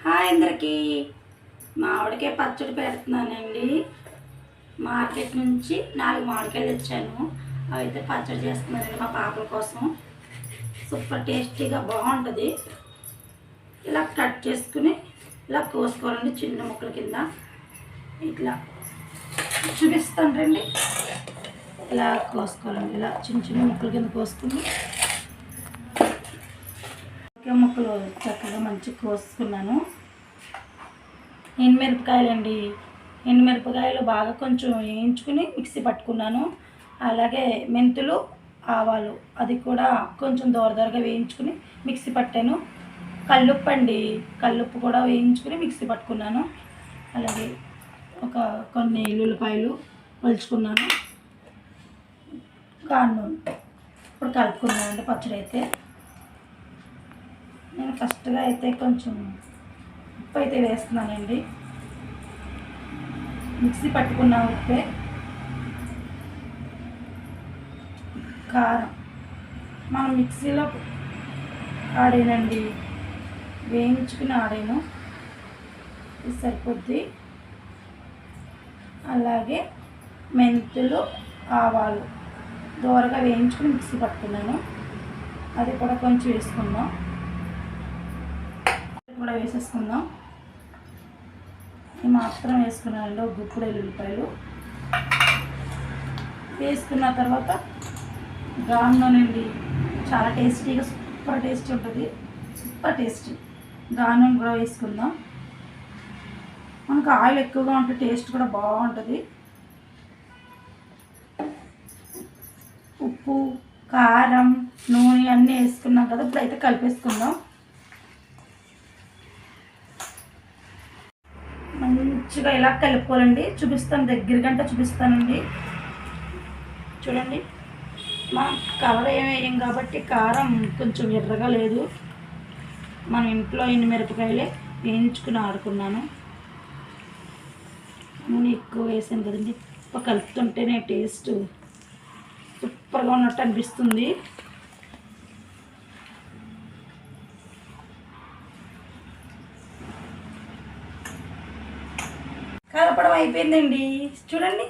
Hi అందరికీ. మామిడికాయ పచ్చడి పెడుతున్నానండి. మార్కెట్ నుంచి 4 మామిడికాయలు తెచ్చాను. అవైతే పచ్చడి చేస్తున్నానండి మా పాపల కోసం. సూపర్ టేస్టీగా బాగుంటుంది. ఇలా కట్ చేసుకుని ఇలా కోసుకోవాలండి చిన్న ముక్కల కింద. ఇట్లా చూపిస్తాను రండి. ఇలా కోసుకోవాలండి. ఇలా చిన్న చిన్న ముక్కల కింద కోసుకుని ముక్కలు చక్కగా మంచిగా కోసుకున్నాను. ఎండుమిరపకాయలండి. ఎండుమిరపకాయలు బాగా కొంచెం వేయించుకుని మిక్సీ పట్టుకున్నాను. అలాగే మెంతులు, ఆవాలు అది కూడా కొంచెం దోరదోరగా వేయించుకుని మిక్సీ పట్టాను. కల్లుప్పు అండి, కల్లుప్పు కూడా వేయించుకుని మిక్సీ పట్టుకున్నాను. అలాగే కొన్ని ఎల్లుల్లిపాయలు పలుచుకున్నాను. కాను ఇప్పుడు కలుపుకున్నానండి పచ్చడి అయితే. నేను ఫస్ట్గా అయితే కొంచెం ఉప్పు అయితే వేస్తున్నానండి. మిక్సీ పట్టుకున్న ఉప్పే. కారం మనం మిక్సీలో ఆడేనండి, వేయించుకుని ఆడాను, ఇది సరిపోద్ది. అలాగే మెంతులు, ఆవాలు దోరగా వేయించుకుని మిక్సీ పట్టుకున్నాను. అది కూడా కొంచెం వేసుకుందాం. కూడా వేసేసుకుందాం. ఇది మాత్రం వేసుకున్నానండి. ఒక గుప్పుడు ఎల్లుల్లిపాయలు వేసుకున్న తర్వాత గానునండి, చాలా టేస్టీగా సూపర్ టేస్టీ ఉంటుంది. సూపర్ టేస్టీ గాను కూడా వేసుకుందాం. మనకు ఆయిల్ ఎక్కువగా ఉంటే టేస్ట్ కూడా బాగుంటుంది. ఉప్పు, కారం, నూనె అన్నీ వేసుకున్నాం కదా. ఇప్పుడైతే కలిపేసుకుందాం. మంచిగా ఇలా కలుపుకోవాలండి. చూపిస్తాను, దగ్గరగంట చూపిస్తానండి. చూడండి, మనం కలర్ ఏమి వేయం కాబట్టి కారం కొంచెం ఎర్రగా లేదు. మన ఇంట్లో ఎండుమిరపకాయలే వేయించుకుని ఆడుకున్నాను. నూనె ఎక్కువ వేసాను కదండి. కలుపుతుంటేనే టేస్ట్ సూపర్గా ఉన్నట్టు అనిపిస్తుంది. కలపడం అయిపోయిందండి. చూడండి,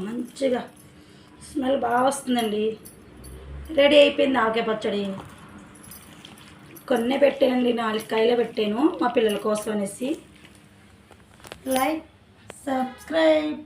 మంచిగా స్మెల్ బాగా వస్తుందండి. రెడీ అయిపోయింది ఆవకాయ పచ్చడి. కొన్నే పెట్టానండి, 4 కాయలే పెట్టాను మా పిల్లల కోసం అనేసి. Like, subscribe.